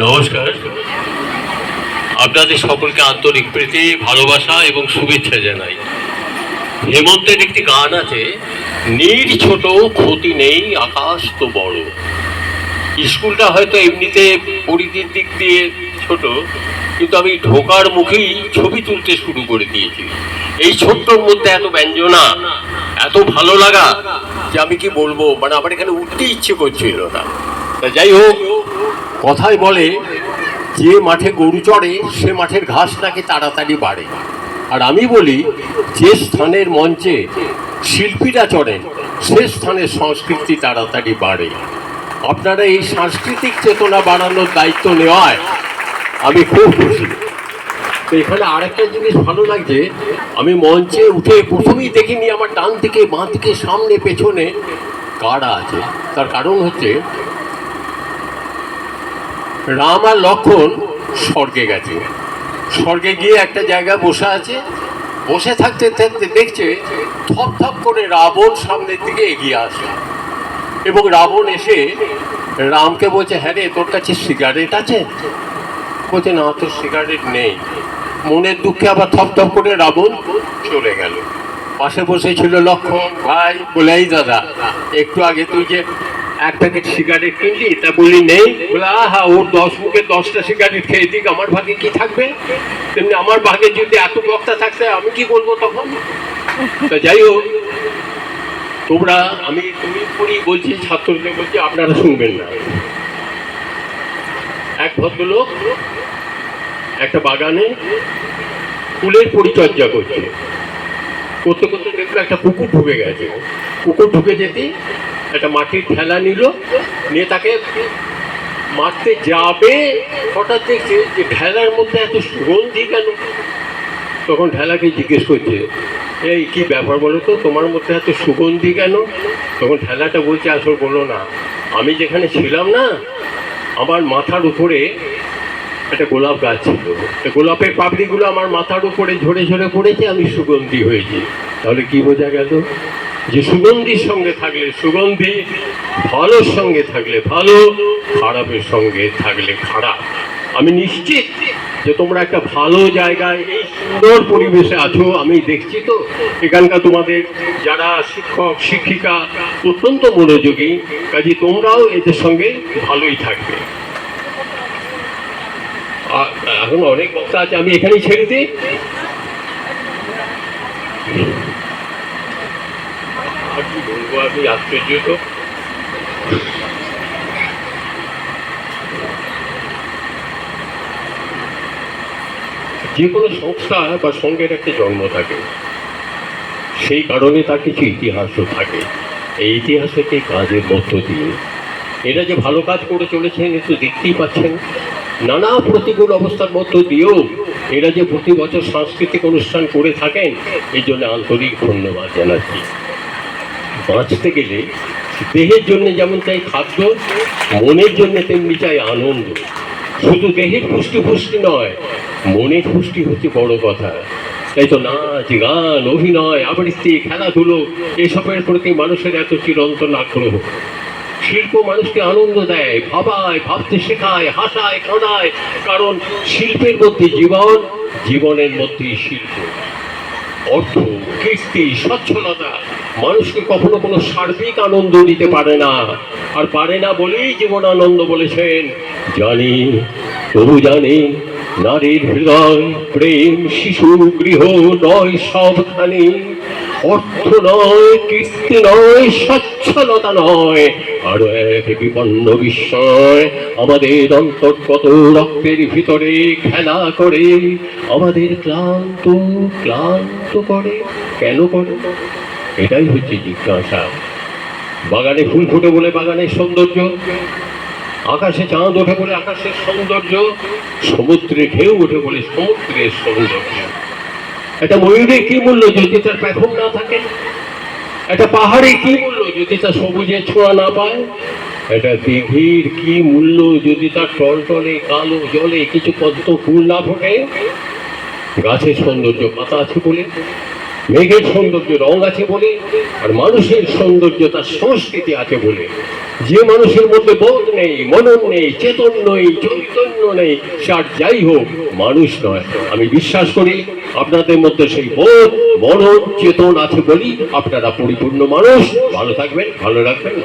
নমস্কার। আপনাদের সকলকে আন্তরিক প্রীতি, ভালোবাসা এবং শুভেচ্ছা জানাই। হেমন্তের একটি গান আছে, নীর ছোট ক্ষতি নেই আকাশ তো বড়। স্কুলটা হয়তো এমনিতে পরিধির দিক দিয়ে ছোট, কিন্তু আমি ঢোকার মুখেই ছবি তুলতে শুরু করে দিয়েছি। এই ছোট্টর মধ্যে এত ব্যঞ্জনা, এত ভালো লাগা যে আমি কি বলবো, মানে আমার এখানে উঠতে ইচ্ছে করছিল না। তা যাই হোক, কথায় বলে যে মাঠে গরু চড়ে সে মাঠের ঘাস নাকি তাড়াতাড়ি বাড়ে। আর আমি বলি, যে স্থানের মঞ্চে শিল্পীরা চড়েন সে স্থানের সংস্কৃতি তাড়াতাড়ি বাড়ে। আপনারা এই সাংস্কৃতিক চেতনা বাড়ানোর দায়িত্ব নেওয়ায় আমি খুব খুশি। তো এখানে আরেকটা জিনিস ভালো লাগছে, আমি মঞ্চে উঠে প্রথমেই দেখিনি আমার ডান দিকে, বাঁ দিকে, সামনে, পেছনে কারা আছে। তার কারণ হচ্ছে রাম আর লক্ষ্মণ স্বর্গে গেছে। স্বর্গে গিয়ে একটা জায়গায় বসে আছে। বসে থাকতে থাকতে দেখছে থপ থপ করে রাবণ সামনের দিকে এগিয়ে আসে, এবং রাবণ এসে রামকে বলছে, হ্যাঁ রে, তোর কাছে সিগারেট আছে? বলছে, না, তোর সিগারেট নেই। মনের দুঃখে আবার থপ থপ করে রাবণ চলে গেল। পাশে বসেছিল লক্ষ্মণ ভাই, বলে, এই দাদা, একটু আগে তুই যে এক প্যাকেট সিগারেট কিনলি, তা বলি নেই? বলে, আহা, ওর 10 মুখে 10টা সিগারেট খেয়ে দিক, আমার ভাগে কি থাকবে? তেমনি আমার ভাগে যদি এত বক্তা থাকতে আমি কি বলবো তখন? তা যাই হোক, তোমরা, তুমি পড়ি বলছি, ছাত্রদের বলছি, আপনারা শুনবেন না। এক ভদ্রলোক একটা বাগানে ফুলের পরিচর্যা করছে। করতে করতে দেখলো একটা পুকুর ঢুকে গেছে। পুকুর ঢুকে যেতেই একটা মাটির ঠেলা নিল, নিয়ে তাকে মারতে যাবে, হঠাৎ দেখছে যে ঠেলার মধ্যে এত সুগন্ধি কেন। তখন ঠেলাকে জিজ্ঞেস করছে, এই কি ব্যাপার বলো তো, তোমার মধ্যে এত সুগন্ধি কেন? তখন ঠেলাটা বলছে, আসলে বলো না, আমি যেখানে ছিলাম না, আমার মাথার উপরে একটা গোলাপ গাছ ছিল। গোলাপের পাপড়িগুলো আমার মাথার উপরে ঝরে ঝরে পড়েছে, আমি সুগন্ধি হয়েছি। তাহলে কি বোঝা গেল? যে সুগন্ধির সঙ্গে থাকলে সুগন্ধি, ভালোর সঙ্গে থাকলে ভালো, খারাপের সঙ্গে থাকলে খারাপ। আমি নিশ্চিত যে তোমরা একটা ভালো জায়গায়, এই সুন্দর পরিবেশে আছো। আমি দেখছি তো এখানকার তোমাদের যারা শিক্ষক শিক্ষিকা অত্যন্ত মনোযোগী, কাজে তোমরাও এদের সঙ্গে ভালোই থাকবে। এখন অনেক বক্তা আছে, আমি এখানেই ছেড়ে দিই। আর কি বলবো, আমি আশ্চর্য তো। যে কোনো সংস্থা বা সংঘের একটা জন্ম থাকে, সেই কারণে তার কিছু ইতিহাসও থাকে। এই ইতিহাসকে কাজের মধ্য দিয়ে এরা যে ভালো কাজ করে চলেছেন এ তো দেখতেই পাচ্ছেন। নানা প্রতিকূল অবস্থার মধ্য দিয়েও এরা যে প্রতি বছর সাংস্কৃতিক অনুষ্ঠান করে থাকেন, এই জন্য আন্তরিক ধন্যবাদ জানাচ্ছি। বাঁচতে গেলে দেহের জন্য যেমন চাই খাদ্য, মনের জন্য তেমনি চাই আনন্দ। শুধু দেহের পুষ্টি নয়, মনের পুষ্টি হচ্ছে বড় কথা। তাই তো নাচ, গান, অভিনয়, আবৃত্তি, খেলাধুলো, এসবের প্রতি মানুষের এত চিরন্তন আগ্রহ। শিল্প মানুষকে আনন্দ দেয়, ভাবায়, ভাবতে শেখায়, হাসায়, কাঁদায়। কারণ শিল্পের মধ্যে জীবন, জীবনের মধ্যেই শিল্প। অর্থ, কীর্তি, সচ্ছলতা মানুষকে কখনো কোনো সার্বিক আনন্দ দিতে পারে না। আর পারে না বলেই জীবন আনন্দ বলেছেন। জানি, তবু জানি, নারীর হৃদয় প্রেম শিশু গৃহ নয় সবখানি। অর্থ নয়, কীর্তি নয়, সচ্ছলতা নয়, আরো এক বিপন্ন বিস্ময় আমাদের অন্তর্গত রক্তের ভিতরে খেলা করে, আমাদের ক্লান্ত ক্লান্ত করে। কেন করে? এটাই হচ্ছে জিজ্ঞাসা। বাগানে ফুল ফোটে বলে বাগানের সৌন্দর্য, আকাশে চাঁদ ওঠে বলে আকাশের সৌন্দর্য, সমুদ্রে ঢেউ ওঠে বলে সমুদ্রের সৌন্দর্য। একটা ময়ূরের কি মূল্য যদি তার পেখম না থাকে? একটা পাহাড়ে কি মূল্য যদি তার সবুজের ছোঁয়া না পায়? একটা দিঘির কি মূল্য যদি তার টলটলে কালো জলে কিছু পদ্ম ফুল না ফোটে? গাছের সৌন্দর্য পাতা আছে বলে, মেঘের সৌন্দর্য রং আছে বলে, আর মানুষের সৌন্দর্য তার সংস্কৃতি আছে বলে। যে মানুষের মধ্যে বোধ নেই, মনন নেই, চেতন নেই, চৈতন্য নেই, সে আর যাই হোক মানুষ নয়। আমি বিশ্বাস করি আপনাদের মধ্যে সেই বোধ, মনন, চেতন আছে বলেই আপনারা পরিপূর্ণ মানুষ। ভালো থাকবেন, ভালো রাখবেন।